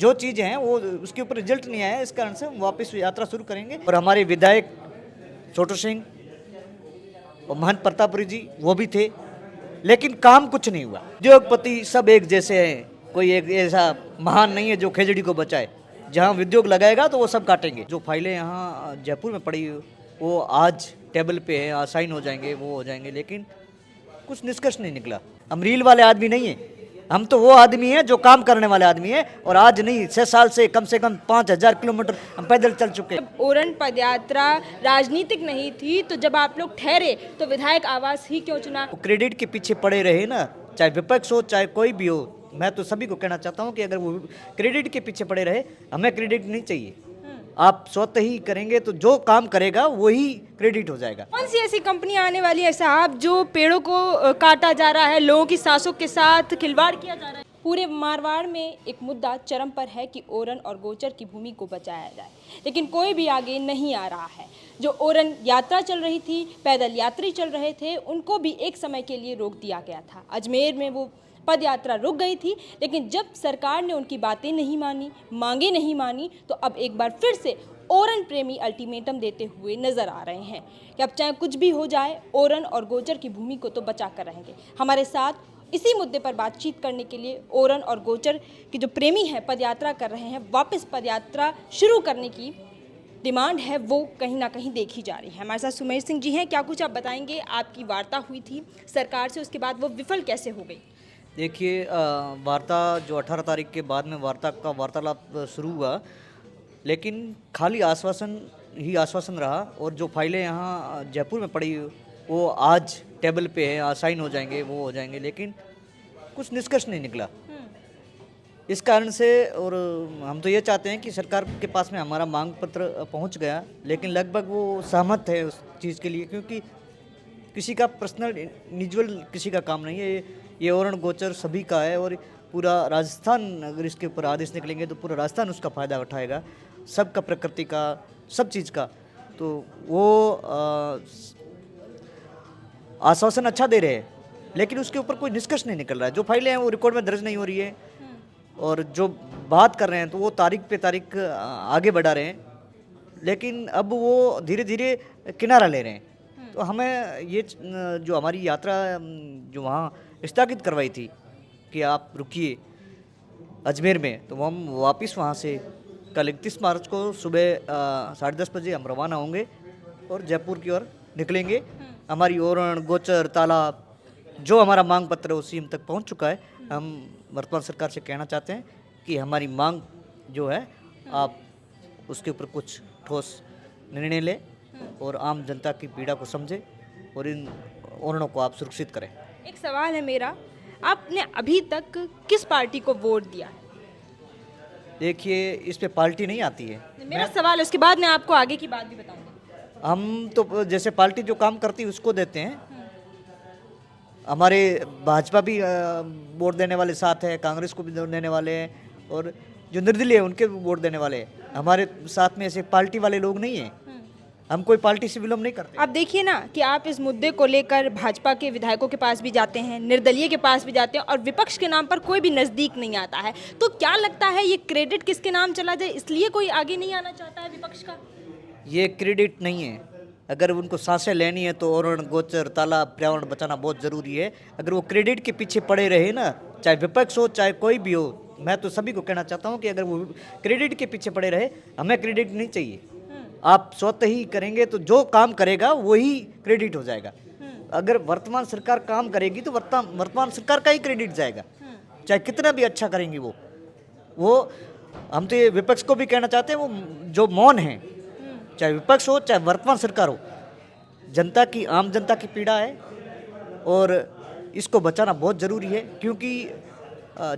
जो चीज़ें हैं वो उसके ऊपर रिजल्ट नहीं आया, इस कारण से हम वापस यात्रा शुरू करेंगे। और हमारे विधायक छोटू सिंह और महंत प्रतापपुरी जी वो भी थे, लेकिन काम कुछ नहीं हुआ। उद्योगपति सब एक जैसे हैं, कोई एक ऐसा महान नहीं है जो खेजड़ी को बचाए। जहाँ उद्योग लगाएगा तो वो सब काटेंगे। जो फाइलें यहाँ जयपुर में पड़ी वो आज टेबल पे है, आज साइन हो जाएंगे, वो हो जाएंगे, लेकिन कुछ निष्कर्ष नहीं निकला। हम रील वाले आदमी नहीं है, हम तो वो आदमी हैं जो काम करने वाले आदमी हैं। और आज नहीं, 6 साल से कम 5,000 किलोमीटर हम पैदल चल चुके हैं। ओरन पदयात्रा राजनीतिक नहीं थी, तो जब आप लोग ठहरे तो विधायक आवास ही क्यों चुना? क्रेडिट के पीछे पड़े रहे ना, चाहे विपक्ष हो चाहे कोई भी हो। मैं तो सभी को कहना चाहता हूँ कि अगर वो क्रेडिट के पीछे पड़े रहे, हमें क्रेडिट नहीं चाहिए। आप स्वतः ही करेंगे तो जो काम करेगा वही क्रेडिट हो जाएगा। कौन सी ऐसी कंपनी आने वाली है साहब जो पेड़ों को काटा जा रहा है, लोगों की सांसों के साथ खिलवाड़ किया जा रहा है? पूरे मारवाड़ में एक मुद्दा चरम पर है कि ओरन और गोचर की भूमि को बचाया जाए, लेकिन कोई भी आगे नहीं आ रहा है। जो ओरन यात्रा चल रही थी, पैदल यात्री चल रहे थे, उनको भी एक समय के लिए रोक दिया गया था। अजमेर में वो पद यात्रा रुक गई थी, लेकिन जब सरकार ने उनकी बातें नहीं मानी, मांगे नहीं मानी, तो अब एक बार फिर से ओरन प्रेमी अल्टीमेटम देते हुए नजर आ रहे हैं कि अब चाहे कुछ भी हो जाए, ओरन और गोचर की भूमि को तो बचा कर रहेंगे। हमारे साथ इसी मुद्दे पर बातचीत करने के लिए ओरन और गोचर के जो प्रेमी हैं, पदयात्रा कर रहे हैं, वापस पदयात्रा शुरू करने की डिमांड है वो कहीं ना कहीं देखी जा रही है। हमारे साथ सुमेर सिंह जी हैं। क्या कुछ आप बताएंगे? आपकी वार्ता हुई थी सरकार से, उसके बाद वो विफल कैसे हो गई? देखिए, वार्ता जो 18 तारीख के बाद में वार्तालाप शुरू हुआ, लेकिन खाली आश्वासन ही आश्वासन रहा। और जो फाइलें यहाँ जयपुर में पड़ी वो आज टेबल पे है, आज साइन हो जाएंगे, वो हो जाएंगे, लेकिन कुछ निष्कर्ष नहीं निकला। इस कारण से और हम तो ये चाहते हैं कि सरकार के पास में हमारा मांग पत्र पहुंच गया, लेकिन लगभग वो सहमत है उस चीज़ के लिए, क्योंकि किसी का पर्सनल इंडिविजुअल किसी का काम नहीं है। ये ओरण गोचर सभी का है और पूरा राजस्थान, अगर इसके ऊपर आदेश निकलेंगे तो पूरा राजस्थान उसका फ़ायदा उठाएगा, सबका, प्रकृति का, सब चीज़ का। तो वो आश्वासन अच्छा दे रहे हैं, लेकिन उसके ऊपर कोई निष्कर्ष नहीं निकल रहा है। जो फाइलें हैं वो रिकॉर्ड में दर्ज नहीं हो रही है, और जो बात कर रहे हैं तो वो तारीख पे तारीख आगे बढ़ा रहे हैं, लेकिन अब वो धीरे धीरे किनारा ले रहे हैं। तो हमें ये जो हमारी यात्रा जो वहाँ स्थगित करवाई थी कि आप रुकिए अजमेर में, तो हम वापस वहाँ से कल 31 मार्च को सुबह 10:30 बजे हम रवाना होंगे और जयपुर की ओर निकलेंगे। हमारी ओरण, गोचर, तालाब, जो हमारा मांग पत्र है वो सीएम तक पहुँच चुका है। हम वर्तमान सरकार से कहना चाहते हैं कि हमारी मांग जो है, आप उसके ऊपर कुछ ठोस निर्णय लें और आम जनता की पीड़ा को समझें और इन ओरणों को आप सुरक्षित करें। एक सवाल है मेरा, आपने अभी तक किस पार्टी को वोट दिया है? देखिए, इस पे पार्टी नहीं आती है। मेरा सवाल है, उसके बाद मैं आपको आगे की बात भी बताऊंगी। हम तो जैसे पार्टी जो काम करती है उसको देते हैं। हमारे भाजपा भी वोट देने वाले साथ हैं, कांग्रेस को भी वोट देने वाले हैं, और जो निर्दलीय है उनके भी वोट देने वाले हैं। हमारे साथ में ऐसे पार्टी वाले लोग नहीं हैं। हम कोई पार्टी से विलोम नहीं करते। आप देखिए ना कि आप इस मुद्दे को लेकर भाजपा के विधायकों के पास भी जाते हैं, निर्दलीय के पास भी जाते हैं, और विपक्ष के नाम पर कोई भी नज़दीक नहीं आता है। तो क्या लगता है ये क्रेडिट किसके नाम चला जाए, इसलिए कोई आगे नहीं आना चाहता है विपक्ष का? ये क्रेडिट नहीं है। अगर उनको सांसें लेनी है तो ओरण, गोचर, तालाब, पर्यावरण बचाना बहुत ज़रूरी है। अगर वो क्रेडिट के पीछे पड़े रहे ना, चाहे विपक्ष हो चाहे कोई भी हो, मैं तो सभी को कहना चाहता हूँ कि अगर वो क्रेडिट के पीछे पड़े रहे, हमें क्रेडिट नहीं चाहिए। आप स्वतः ही करेंगे तो जो काम करेगा वही क्रेडिट हो जाएगा। अगर वर्तमान सरकार काम करेगी तो वर्तमान सरकार का ही क्रेडिट जाएगा, चाहे कितना भी अच्छा करेंगी वो हम तो ये विपक्ष को भी कहना चाहते हैं, वो जो मौन है, चाहे विपक्ष हो चाहे वर्तमान सरकार हो, जनता की, आम जनता की पीड़ा है और इसको बचाना बहुत ज़रूरी है। क्योंकि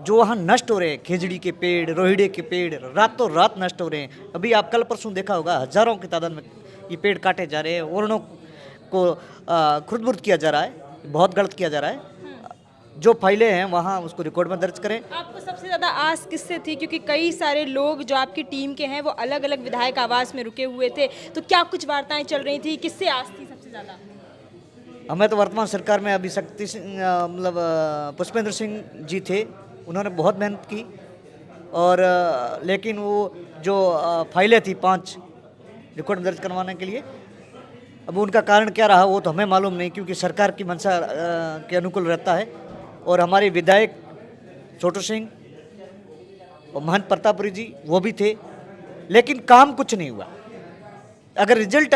जो वहाँ नष्ट हो रहे हैं, खेजड़ी के पेड़, रोहिड़े के पेड़, रातों रात नष्ट हो रहे हैं। अभी आप कल परसों देखा होगा, हज़ारों की तादाद में ये पेड़ काटे जा रहे हैं, ओरणों को खुर्द-बुर्द किया जा रहा है, बहुत गलत किया जा रहा है। जो फाइलें हैं वहाँ उसको रिकॉर्ड में दर्ज करें। आपको सबसे ज़्यादा आस किससे थी? क्योंकि कई सारे लोग जो आपकी टीम के हैं वो अलग अलग विधायक आवास में रुके हुए थे, तो क्या कुछ वार्ताएं चल रही थी? किससे आस थी सबसे ज़्यादा? हमें तो वर्तमान सरकार में अभी पुष्पेंद्र सिंह जी थे, उन्होंने बहुत मेहनत की और लेकिन वो जो फाइलें थी 5 रिकॉर्ड में दर्ज करवाने के लिए, अब उनका कारण क्या रहा वो तो हमें मालूम नहीं, क्योंकि सरकार की मंशा के अनुकूल रहता है। और हमारे विधायक छोटू सिंह और महंत प्रतापपुरी जी वो भी थे, लेकिन काम कुछ नहीं हुआ। अगर रिजल्ट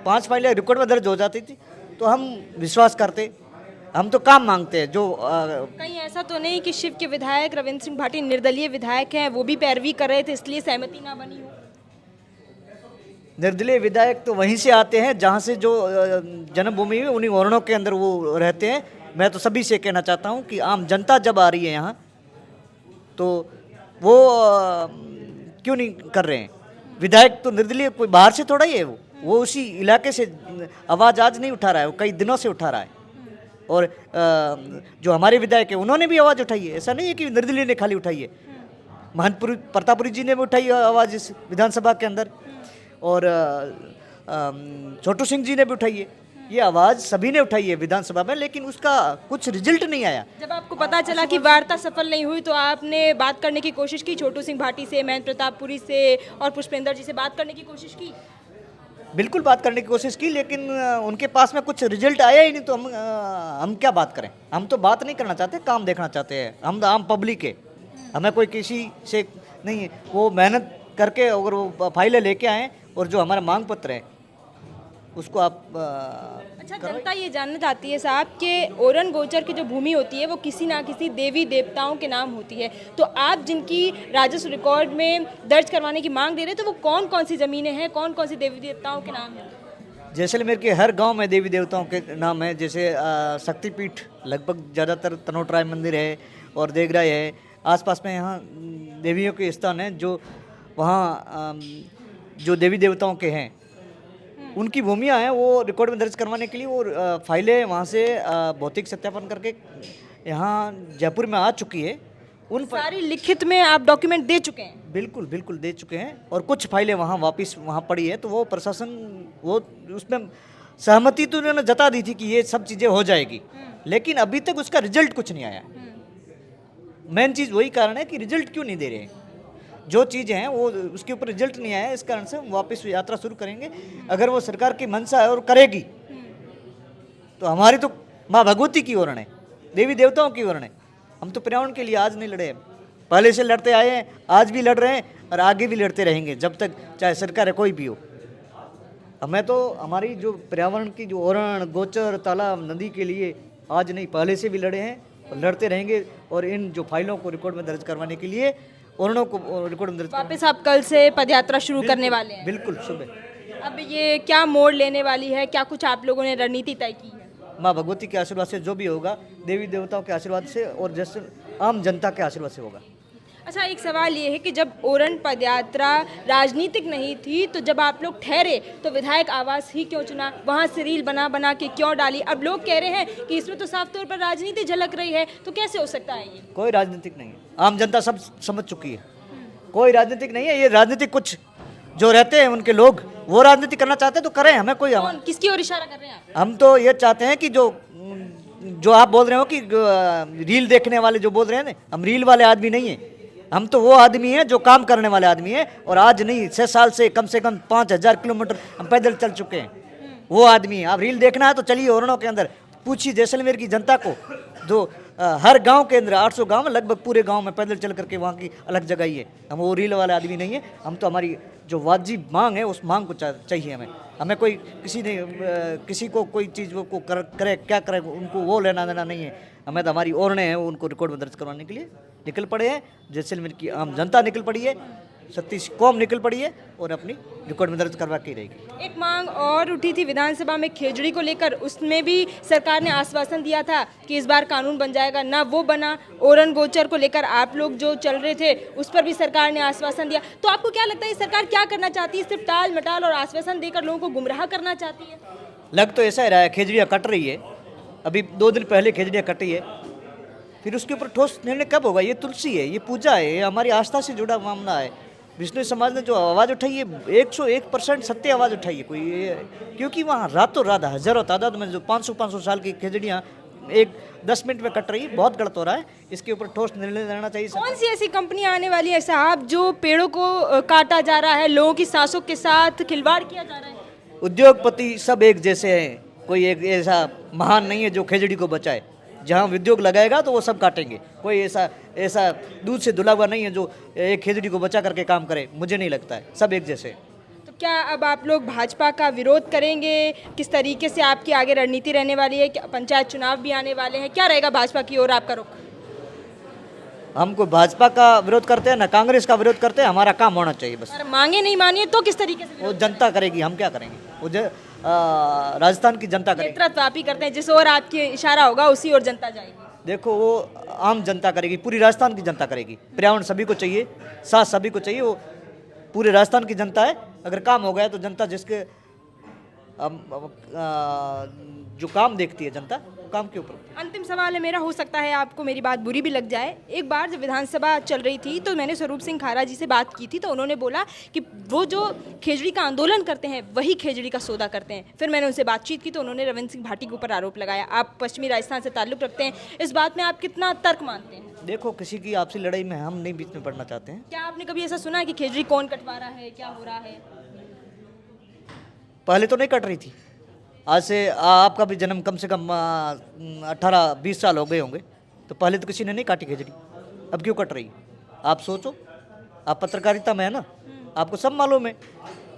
5 फाइलें रिकॉर्ड में दर्ज हो जाती थी तो हम विश्वास करते। हम तो काम मांगते हैं जो कहीं ऐसा तो नहीं कि शिव के विधायक रविंद्र सिंह भाटी निर्दलीय विधायक हैं, वो भी पैरवी कर रहे थे इसलिए सहमति ना बनी हो? निर्दलीय विधायक तो वहीं से आते हैं जहाँ से जो जन्मभूमि है, उन्हीं वर्णों के अंदर वो रहते हैं। मैं तो सभी से कहना चाहता हूँ कि आम जनता जब आ रही है यहाँ तो वो क्यों नहीं कर रहे हैं। विधायक तो निर्दलीय कोई बाहर से थोड़ा ही है, वो उसी इलाके से आवाज़ आज नहीं उठा रहा है, वो कई दिनों से उठा रहा है। और जो हमारे विधायक है उन्होंने भी आवाज़ उठाई है, ऐसा नहीं है कि निर्दलीय ने खाली उठाई है। महंत प्रतापपुरी जी ने भी उठाई आवाज़ इस विधानसभा के अंदर, और छोटू सिंह जी ने भी उठाई है। ये आवाज़ सभी ने उठाई है विधानसभा में, लेकिन उसका कुछ रिजल्ट नहीं आया। जब आपको पता चला कि वार्ता सफल नहीं हुई तो आपने बात करने की कोशिश की छोटू सिंह भाटी से, महंत प्रतापपुरी से और पुष्पेंद्र जी से बात करने की कोशिश की? बिल्कुल बात करने की कोशिश की, लेकिन उनके पास में कुछ रिजल्ट आया ही नहीं। तो हम क्या बात करें। हम तो बात नहीं करना चाहते, काम देखना चाहते हैं। हम आम पब्लिक है, हमें कोई किसी से नहीं है। वो मेहनत करके अगर वो फाइलें लेके आए और जो हमारा मांग पत्र है उसको आप अच्छा, जनता ये जानना चाहती है साहब कि ओरन गोचर की जो भूमि होती है वो किसी ना किसी देवी देवताओं के नाम होती है, तो आप जिनकी राजस्व रिकॉर्ड में दर्ज करवाने की मांग दे रहे हैं तो वो कौन कौन सी ज़मीनें हैं, कौन कौन सी देवी देवताओं के नाम हैं? जैसलमेर के हर गांव में देवी देवताओं के नाम है। जैसे शक्तिपीठ लगभग ज़्यादातर तनोट राय मंदिर है और देगराय है। आसपास में यहाँ देवियों के स्थान हैं जो वहाँ जो देवी देवताओं के हैं उनकी भूमियाँ हैं, वो रिकॉर्ड में दर्ज करवाने के लिए वो फाइलें वहाँ से भौतिक सत्यापन करके यहाँ जयपुर में आ चुकी है। उन सारी लिखित में आप डॉक्यूमेंट दे चुके हैं? बिल्कुल बिल्कुल दे चुके हैं, और कुछ फाइलें वहाँ वापस वहाँ पड़ी है। तो वो प्रशासन वो उसमें सहमति तो उन्होंने जता दी थी कि ये सब चीज़ें हो जाएगी, लेकिन अभी तक उसका रिजल्ट कुछ नहीं आया। मेन चीज़ वही कारण है कि रिजल्ट क्यों नहीं दे रहे हैं। जो चीज़ें हैं वो उसके ऊपर रिजल्ट नहीं आया, इस कारण से हम वापस यात्रा शुरू करेंगे। अगर वो सरकार की मंशा है और करेगी तो हमारी तो माँ भगवती की ओर है, देवी देवताओं की ओर है। हम तो पर्यावरण के लिए आज नहीं लड़े हैं, पहले से लड़ते आए हैं, आज भी लड़ रहे हैं और आगे भी लड़ते रहेंगे जब तक चाहे सरकार है कोई भी हो। हमें तो हमारी जो पर्यावरण की जो ओरण गोचर तालाब नदी के लिए आज नहीं पहले से भी लड़े हैं और लड़ते रहेंगे। और इन जो फाइलों को रिकॉर्ड में दर्ज करवाने के लिए ओरणों को रिकॉर्ड में दर्ज वापस आप कल से पदयात्रा शुरू करने वाले हैं? बिल्कुल सुबह। अब ये क्या मोड़ लेने वाली है, क्या कुछ आप लोगों ने रणनीति तय की है? माँ भगवती के आशीर्वाद से जो भी होगा, देवी देवताओं के आशीर्वाद से और जैसे आम जनता के आशीर्वाद से होगा। अच्छा, एक सवाल ये है कि जब ओरन पदयात्रा राजनीतिक नहीं थी तो जब आप लोग ठहरे तो विधायक आवास ही क्यों चुना, वहाँ से रील बना बना के क्यों डाली? अब लोग कह रहे हैं कि इसमें तो साफ तौर पर राजनीति झलक रही है, तो कैसे हो सकता है ये? कोई राजनीतिक नहीं है, आम जनता सब समझ चुकी है। कोई राजनीतिक नहीं है। ये राजनीतिक कुछ जो रहते हैं उनके लोग वो राजनीति करना चाहते हैं तो करें, हमें कोई कौन, किसकी ओर इशारा कर रहे हैं आप? हम तो ये चाहते हैं कि जो आप बोल रहे हो कि रील देखने वाले जो बोल रहे हैं ना, हम रील वाले आदमी नहीं है। हम तो वो आदमी हैं जो काम करने वाले आदमी हैं, और आज नहीं 6 साल से कम 5000 किलोमीटर हम पैदल चल चुके हैं। वो आदमी है। आप रील देखना है तो चलिए ओरणों के अंदर, पूछिए जैसलमेर की जनता को, जो हर गांव के अंदर 800 गांव में लगभग पूरे गांव में पैदल चल करके वहाँ की अलग जगह ही है। हम वो रील वाले आदमी नहीं है। हम तो हमारी जो वाजिब मांग है उस मांग को चाहिए हमें कोई किसी को कोई चीज़ को करे क्या करे उनको वो लेना देना नहीं है। हमें तो हमारी ओरने हैं उनको रिकॉर्ड में दर्ज करवाने के लिए निकल पड़े हैं। जैसलमेर की आम जनता निकल पड़ी है, 36 कौम निकल पड़ी है और अपनी रिकॉर्ड में दर्ज करवा के रहेगी। एक मांग और उठी थी विधानसभा में खेजड़ी को लेकर, उसमें भी सरकार ने आश्वासन दिया था कि इस बार कानून बन जाएगा, ना वो बना। ओरन गोचर को लेकर आप लोग जो चल रहे थे उस पर भी सरकार ने आश्वासन दिया। तो आपको क्या लगता है सरकार क्या करना चाहती है? सिर्फ टाल मटाल और आश्वासन देकर लोगों को गुमराह करना चाहती है? लग तो ऐसा ही रहा है, खेजड़ियाँ कट रही है। अभी 2 दिन पहले खेजड़ियाँ कटी है, फिर उसके ऊपर ठोस निर्णय कब होगा? ये तुलसी है, ये पूजा है, ये हमारी आस्था से जुड़ा मामला है। विष्णु समाज ने जो आवाज़ उठाई है 101% सत्य आवाज़ उठाई है क्योंकि वहाँ रातों रात हजारों तादाद में जो 500 साल की खेजड़ियाँ एक 10 मिनट में कट रही है, बहुत गलत हो रहा है। इसके ऊपर ठोस निर्णय लेना चाहिए। कौन सी ऐसी कंपनी आने वाली है साहब जो पेड़ों को काटा जा रहा है, लोगों की सांसों के साथ खिलवाड़ किया जा रहा है? उद्योगपति सब एक जैसे हैं, कोई एक ऐसा महान नहीं है जो खेजड़ी को बचाए। जहाँ उद्योग लगाएगा तो वो सब काटेंगे। कोई ऐसा ऐसा दूध से धुला हुआ नहीं है जो एक खेजड़ी को बचा करके काम करे, मुझे नहीं लगता है। सब एक जैसे हैं। तो क्या अब आप लोग भाजपा का विरोध करेंगे? किस तरीके से आपकी आगे रणनीति रहने वाली है? क्या पंचायत चुनाव भी आने वाले हैं, क्या रहेगा भाजपा की ओर आपका रुख? हमको भाजपा का विरोध करते हैं ना कांग्रेस का विरोध करते हैं, हमारा काम होना चाहिए बस। और मांगे नहीं मानिए तो किस तरीके से वो जनता करेगी, हम क्या करेंगे? वो राजस्थान की जनता करेगी। नेतृत्व आप ही करते हैं, जिस ओर आपकी इशारा होगा उसी ओर जनता जाएगी। देखो वो आम जनता करेगी, पूरी राजस्थान की जनता करेगी। पर्यावरण सभी को चाहिए, साथ सभी को चाहिए। वो पूरे राजस्थान की जनता है। अगर काम हो गया तो जनता जिसके जो काम देखती है जनता, काम के ऊपर। अंतिम सवाल है मेरा, हो सकता है आपको मेरी बात बुरी भी लग जाए। एक बार जब विधानसभा चल रही थी तो मैंने स्वरूप सिंह खारा जी से बात की थी, तो उन्होंने बोला कि वो जो खेजड़ी का आंदोलन करते हैं वही खेजड़ी का सौदा करते हैं। फिर मैंने उनसे बातचीत की तो उन्होंने रविंद्र सिंह भाटी के ऊपर आरोप लगाया। आप पश्चिमी राजस्थान से ताल्लुक़ रखते हैं, इस बात में आप कितना तर्क मानते हैं? देखो किसी की आपसी लड़ाई में हम नहीं बीच में पड़ना चाहते हैं। क्या आपने कभी ऐसा सुना है कि खेजड़ी कौन कटवा रहा है, क्या हो रहा है? पहले तो नहीं कट रही थी। आज से आपका भी जन्म कम से कम 18-20 साल हो गए होंगे, तो पहले तो किसी ने नहीं काटी खेजड़ी। अब क्यों कट रही? आप सोचो, आप पत्रकारिता में है ना, आपको सब मालूम है।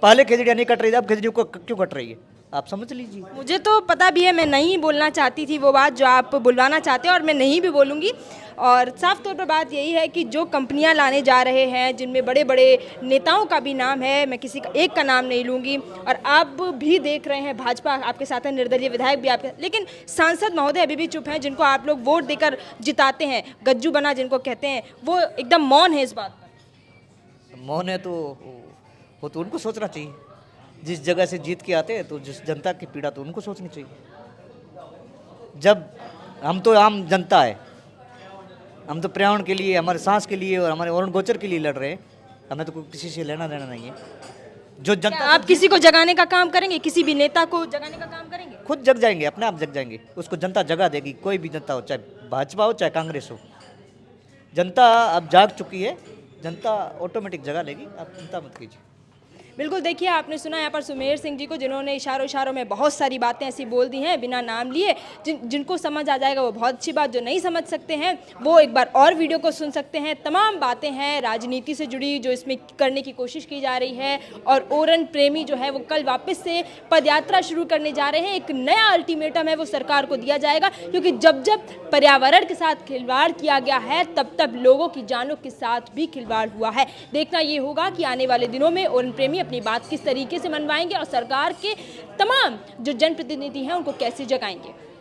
पहले खेजड़ियाँ नहीं कट रही थी, अब खेजड़ी को क्यों कट रही है? आप समझ लीजिए। मुझे तो पता भी है, मैं नहीं बोलना चाहती थी वो बात जो आप बुलवाना चाहते हैं, और मैं नहीं भी बोलूँगी। और साफ तौर पर बात यही है कि जो कंपनियां लाने जा रहे हैं, जिनमें बड़े बड़े नेताओं का भी नाम है, मैं किसी का एक का नाम नहीं लूँगी, और आप भी देख रहे हैं भाजपा आपके साथ है, निर्दलीय विधायक भी आपके, लेकिन सांसद महोदय अभी भी चुप हैं, जिनको आप लोग वोट देकर जिताते हैं, गज्जू बना जिनको कहते हैं, वो एकदम मौन है इस बात पर। मौन है तो वो तो उनको सोचना चाहिए। जिस जगह से जीत के आते हैं तो जिस जनता की पीड़ा तो उनको सोचनी चाहिए। जब हम तो आम जनता है, हम तो पर्यावरण के लिए, हमारे सांस के लिए और हमारे अरुण गोचर के लिए लड़ रहे हैं। हमें तो किसी से लेना देना नहीं है। जो जनता, क्या आप किसी को जगाने का काम करेंगे? किसी भी नेता को जगाने का काम करेंगे? खुद जग जाएंगे, अपने आप जग जाएंगे। उसको जनता जगा देगी, कोई भी जनता हो, चाहे भाजपा हो चाहे कांग्रेस हो। जनता अब जाग चुकी है, जनता ऑटोमेटिक जगा लेगी, आप चिंता मत कीजिए। बिल्कुल, देखिए आपने सुना यहाँ पर सुमेर सिंह जी को, जिन्होंने इशारों में बहुत सारी बातें ऐसी बोल दी हैं बिना नाम लिए। जिनको समझ आ जाएगा वो बहुत अच्छी बात, जो नहीं समझ सकते हैं वो एक बार और वीडियो को सुन सकते हैं। तमाम बातें हैं राजनीति से जुड़ी जो इसमें करने की कोशिश की जा रही है। और ओरन प्रेमी जो है वो कल वापस से पदयात्रा शुरू करने जा रहे हैं। एक नया अल्टीमेटम है वो सरकार को दिया जाएगा, क्योंकि जब जब पर्यावरण के साथ खिलवाड़ किया गया है तब तब लोगों की जानों के साथ भी खिलवाड़ हुआ है। देखना ये होगा कि आने वाले दिनों में ओरन प्रेमी अपनी बात किस तरीके से मनवाएंगे और सरकार के तमाम जो जनप्रतिनिधि हैं उनको कैसे जगाएंगे।